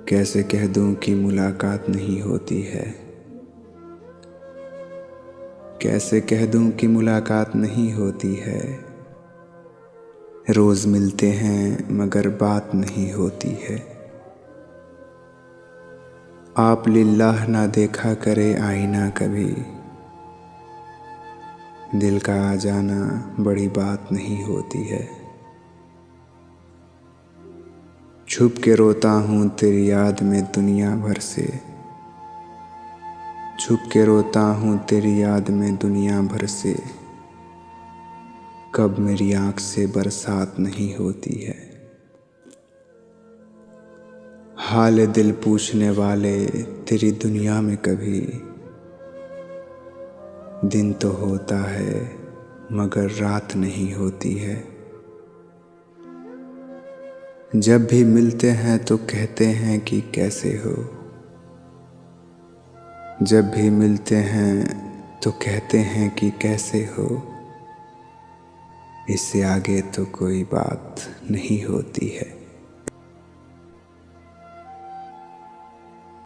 कैसे कह दूं कि मुलाकात नहीं होती है। कैसे कह दूं कि मुलाकात नहीं होती है। रोज मिलते हैं मगर बात नहीं होती है। आप लिल्लाह ना देखा करे आईना कभी। दिल का आ जाना बड़ी बात नहीं होती है। छुप के रोता हूँ तेरी याद में दुनिया भर से। छुप के रोता हूँ तेरी याद में दुनिया भर से। कब मेरी आँख से बरसात नहीं होती है। हाल दिल पूछने वाले तेरी दुनिया में कभी। दिन तो होता है मगर रात नहीं होती है। जब भी मिलते हैं तो कहते हैं कि कैसे हो। जब भी मिलते हैं तो कहते हैं कि कैसे हो। इससे आगे तो कोई बात नहीं होती है।